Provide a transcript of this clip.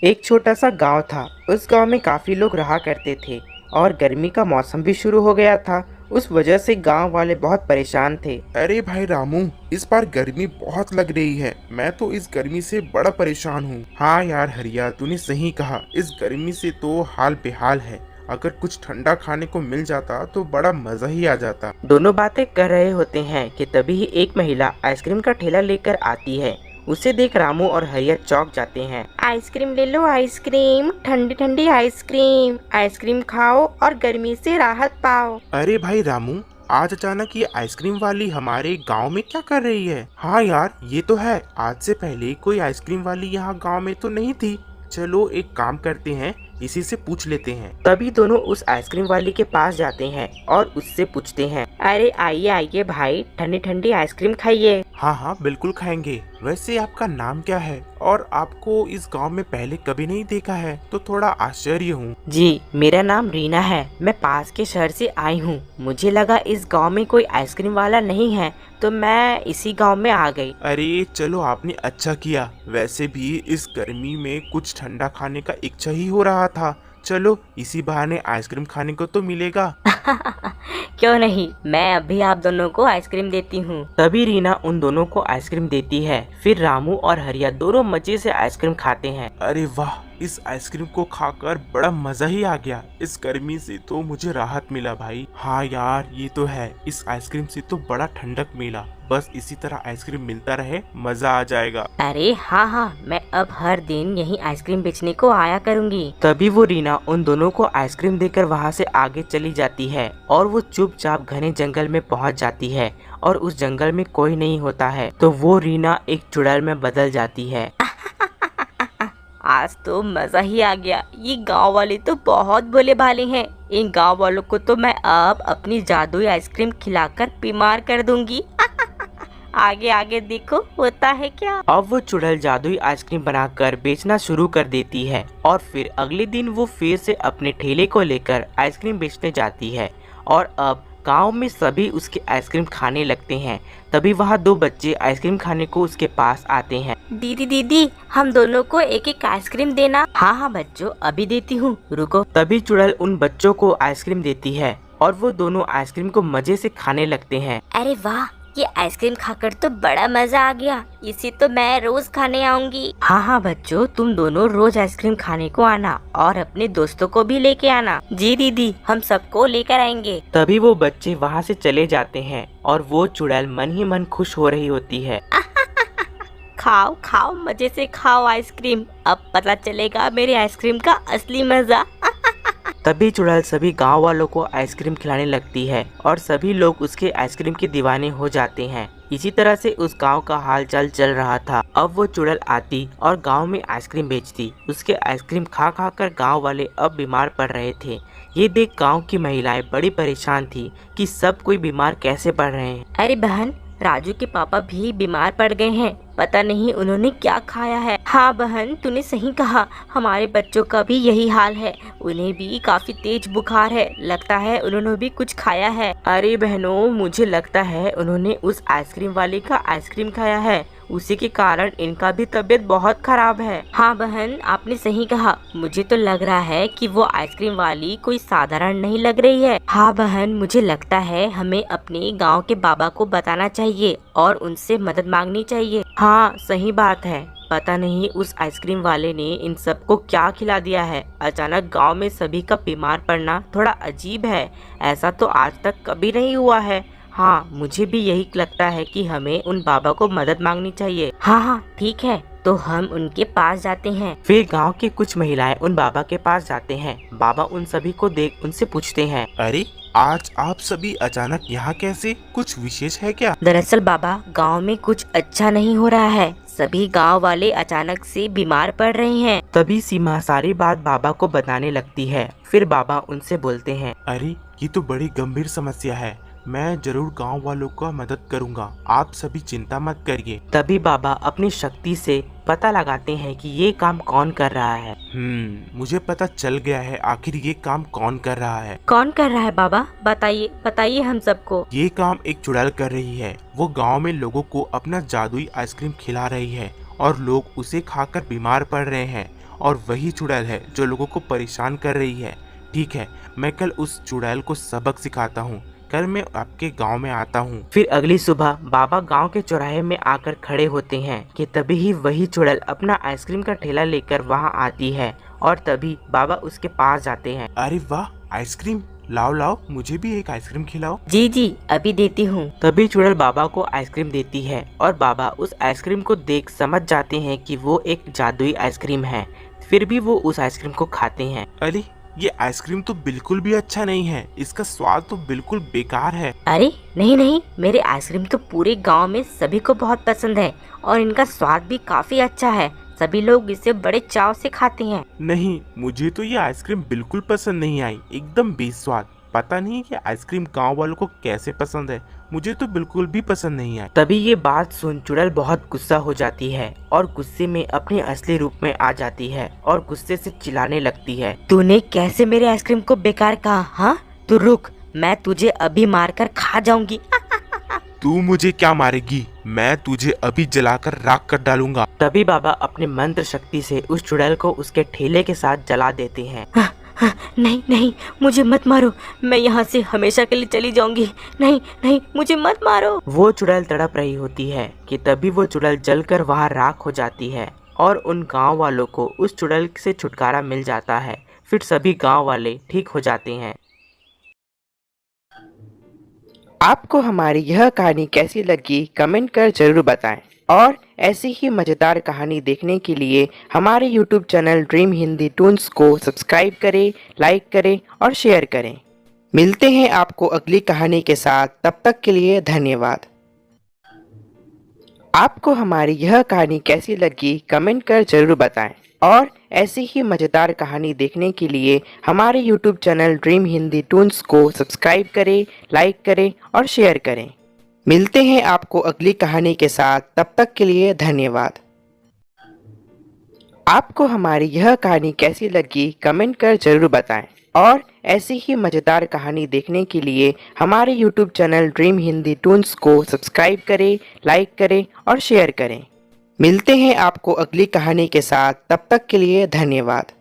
एक छोटा सा गांव था। उस गांव में काफी लोग रहा करते थे और गर्मी का मौसम भी शुरू हो गया था। उस वजह से गांव वाले बहुत परेशान थे। अरे भाई रामू, इस बार गर्मी बहुत लग रही है। मैं तो इस गर्मी से बड़ा परेशान हूँ। हाँ यार हरिया, तूने सही कहा। इस गर्मी से तो हाल बेहाल है। अगर कुछ ठंडा खाने को मिल जाता तो बड़ा मजा ही आ जाता। दोनों बातें कर रहे होते हैं कि तभी ही एक महिला आइसक्रीम का ठेला लेकर आती है। उसे देख रामू और हरिया चौंक जाते हैं। आइसक्रीम ले लो, आइसक्रीम, ठंडी ठंडी आइसक्रीम। आइसक्रीम खाओ और गर्मी से राहत पाओ। अरे भाई रामू, आज अचानक ये आइसक्रीम वाली हमारे गांव में क्या कर रही है? हाँ यार, ये तो है। आज से पहले कोई आइसक्रीम वाली यहाँ गांव में तो नहीं थी। चलो एक काम करते हैं, इसी से पूछ लेते हैं। तभी दोनों उस आइसक्रीम वाली के पास जाते हैं और उससे पूछते हैं, अरे आइए आइए भाई, ठंडी ठंडी आइसक्रीम खाइए। हाँ हाँ बिल्कुल खाएंगे। वैसे आपका नाम क्या है? और आपको इस गांव में पहले कभी नहीं देखा है तो थोड़ा आश्चर्य हूँ। जी, मेरा नाम रीना है। मैं पास के शहर से आई हूँ। मुझे लगा इस गांव में कोई आइसक्रीम वाला नहीं है तो मैं इसी गांव में आ गई। अरे चलो, आपने अच्छा किया। वैसे भी इस गर्मी में कुछ ठंडा खाने का इच्छा ही हो रहा था। चलो इसी बहाने आइसक्रीम खाने को तो मिलेगा। क्यों नहीं, मैं अभी आप दोनों को आइसक्रीम देती हूँ। तभी रीना उन दोनों को आइसक्रीम देती है। फिर रामू और हरिया दोनों मजे से आइसक्रीम खाते हैं। अरे वाह, इस आइसक्रीम को खाकर बड़ा मजा ही आ गया। इस गर्मी से तो मुझे राहत मिला भाई। हाँ यार, ये तो है। इस आइसक्रीम से तो बड़ा ठंडक मिला। बस इसी तरह आइसक्रीम मिलता रहे, मजा आ जाएगा। अरे हाँ हाँ, मैं अब हर दिन यही आइसक्रीम बेचने को आया करूँगी। तभी वो रीना उन दोनों को आइसक्रीम देकर वहाँ से आगे चली जाती है और वो चुपचाप घने जंगल में पहुँच जाती है और उस जंगल में कोई नहीं होता है तो वो रीना एक चुड़ैल में बदल जाती है। आज तो मजा ही आ गया। ये गांव वाले तो बहुत भोले भाले हैं। इन गांव वालों को तो मैं अब अपनी जादुई आइसक्रीम खिलाकर बीमार कर दूंगी। आगे आगे देखो होता है क्या। अब वो चुड़ैल जादुई आइसक्रीम बनाकर बेचना शुरू कर देती है और फिर अगले दिन वो फिर से अपने ठेले को लेकर आइसक्रीम बेचने जाती है और अब गांव में सभी उसके आइसक्रीम खाने लगते हैं। तभी वहाँ दो बच्चे आइसक्रीम खाने को उसके पास आते हैं। दीदी दीदी, हम दोनों को एक एक आइसक्रीम देना। हाँ हाँ बच्चों, अभी देती हूँ, रुको। तभी चुड़ैल उन बच्चों को आइसक्रीम देती है और वो दोनों आइसक्रीम को मजे से खाने लगते हैं। अरे वाह, ये आइसक्रीम खाकर तो बड़ा मजा आ गया। इसे तो मैं रोज खाने आऊंगी। हाँ हाँ बच्चों, तुम दोनों रोज आइसक्रीम खाने को आना और अपने दोस्तों को भी लेके आना। जी दीदी, हम सबको लेकर आएंगे। तभी वो बच्चे वहाँ से चले जाते हैं और वो चुड़ैल मन ही मन खुश हो रही होती है। खाओ खाओ, मजे से खाओ आइसक्रीम। अब पता चलेगा मेरे आइसक्रीम का असली मजा। तभी चुड़ैल सभी गांव वालों को आइसक्रीम खिलाने लगती है और सभी लोग उसके आइसक्रीम के दीवाने हो जाते हैं। इसी तरह से उस गांव का हालचाल चल रहा था। अब वो चुड़ैल आती और गांव में आइसक्रीम बेचती। उसके आइसक्रीम खा खा कर गाँव वाले अब बीमार पड़ रहे थे। ये देख गांव की महिलाएं बड़ी परेशान थी कि सब कोई बीमार कैसे पड़ रहे हैं। अरे बहन, राजू के पापा भी बीमार पड़ गए हैं। पता नहीं उन्होंने क्या खाया है। हाँ बहन, तूने सही कहा। हमारे बच्चों का भी यही हाल है। उन्हें भी काफी तेज बुखार है। लगता है उन्होंने भी कुछ खाया है। अरे बहनों, मुझे लगता है उन्होंने उस आइसक्रीम वाले का आइसक्रीम खाया है। उसी के कारण इनका भी तबीयत बहुत खराब है। हाँ बहन, आपने सही कहा। मुझे तो लग रहा है कि वो आइसक्रीम वाली कोई साधारण नहीं लग रही है। हाँ बहन, मुझे लगता है हमें अपने गांव के बाबा को बताना चाहिए और उनसे मदद मांगनी चाहिए। हाँ सही बात है। पता नहीं उस आइसक्रीम वाले ने इन सबको क्या खिला दिया है। अचानक गांव में सभी का बीमार पड़ना थोड़ा अजीब है। ऐसा तो आज तक कभी नहीं हुआ है। हाँ, मुझे भी यही लगता है कि हमें उन बाबा को मदद मांगनी चाहिए। हाँ हाँ ठीक है, तो हम उनके पास जाते हैं। फिर गांव की कुछ महिलाएं उन बाबा के पास जाते हैं। बाबा उन सभी को देख उनसे पूछते हैं, अरे आज आप सभी अचानक यहाँ कैसे? कुछ विशेष है क्या? दरअसल बाबा, गांव में कुछ अच्छा नहीं हो रहा है। सभी गांव वाले अचानक से बीमार पड़ रहे हैं। तभी सीमा सारी बात बाबा को बताने लगती है। फिर बाबा उनसे बोलते हैं, अरे ये तो बड़ी गंभीर समस्या है। मैं जरूर गांव वालों का मदद करूंगा। आप सभी चिंता मत करिए। तभी बाबा अपनी शक्ति से पता लगाते हैं कि ये काम कौन कर रहा है। मुझे पता चल गया है आखिर ये काम कौन कर रहा है। कौन कर रहा है बाबा? बताइए बताइए हम सबको। ये काम एक चुड़ैल कर रही है। वो गांव में लोगों को अपना जादुई आइसक्रीम खिला रही है और लोग उसे खाकर बीमार पड़ रहे हैं, और वही चुड़ैल है जो लोगों को परेशान कर रही है। ठीक है, मैं कल उस चुड़ैल को सबक सिखाता हूँ। कल मैं आपके गांव में आता हूँ। फिर अगली सुबह बाबा गांव के चौराहे में आकर खड़े होते हैं कि तभी ही वही चुड़ैल अपना आइसक्रीम का ठेला लेकर वहां आती है, और तभी बाबा उसके पास जाते हैं। अरे वाह, आइसक्रीम लाओ लाओ, मुझे भी एक आइसक्रीम खिलाओ। जी जी अभी देती हूँ। तभी चुड़ैल बाबा को आइसक्रीम देती है और बाबा उस आइसक्रीम को देख समझ जाते हैं कि वो एक जादुई आइसक्रीम है। फिर भी वो उस आइसक्रीम को खाते हैं। अरे ये आइसक्रीम तो बिल्कुल भी अच्छा नहीं है, इसका स्वाद तो बिल्कुल बेकार है। अरे नहीं नहीं, मेरे आइसक्रीम तो पूरे गांव में सभी को बहुत पसंद है और इनका स्वाद भी काफी अच्छा है। सभी लोग इसे बड़े चाव से खाते हैं। नहीं, मुझे तो ये आइसक्रीम बिल्कुल पसंद नहीं आई, एकदम बेस्वाद। पता नहीं ये आइसक्रीम गांव वालों को कैसे पसंद है, मुझे तो बिल्कुल भी पसंद नहीं आई। तभी ये बात सुन चुड़ैल बहुत गुस्सा हो जाती है और गुस्से में अपने असली रूप में आ जाती है और गुस्से से चिल्लाने लगती है। तूने कैसे मेरे आइसक्रीम को बेकार कहा? हाँ, तू रुक, मैं तुझे अभी मारकर खा जाऊंगी। तू मुझे क्या मारेगी? मैं तुझे अभी जलाकर राख कर डालूंगा। तभी बाबा अपने मंत्र शक्ति से उस चुड़ैल को उसके ठेले के साथ जला देते हैं। नहीं नहीं, मुझे मत मारो, मैं यहाँ से हमेशा के लिए चली जाऊंगी। नहीं नहीं, मुझे मत मारो। वो चुड़ैल तड़प रही होती है कि तभी वो चुड़ैल जलकर वहाँ राख हो जाती है और उन गांव वालों को उस चुड़ैल से छुटकारा मिल जाता है। फिर सभी गांव वाले ठीक हो जाते हैं। आपको हमारी यह कहानी कैसी लगी कमेंट कर जरूर बताएं, और ऐसी ही मज़ेदार कहानी देखने के लिए हमारे YouTube channel dream Hindi Toons को सब्सक्राइब करें, लाइक करें और शेयर करें। मिलते हैं आपको अगली कहानी के साथ, तब तक के लिए धन्यवाद। आपको हमारी यह कहानी कैसी लगी कमेंट कर जरूर बताएं, और ऐसी ही मज़ेदार कहानी देखने के लिए हमारे YouTube channel dream Hindi Toons को सब्सक्राइब करें, लाइक करें और शेयर करें। मिलते हैं आपको अगली कहानी के साथ, तब तक के लिए धन्यवाद। आपको हमारी यह कहानी कैसी लगी कमेंट कर जरूर बताएं, और ऐसी ही मज़ेदार कहानी देखने के लिए हमारे YouTube channel dream Hindi Toons को सब्सक्राइब करें, लाइक करें और शेयर करें। मिलते हैं आपको अगली कहानी के साथ, तब तक के लिए धन्यवाद।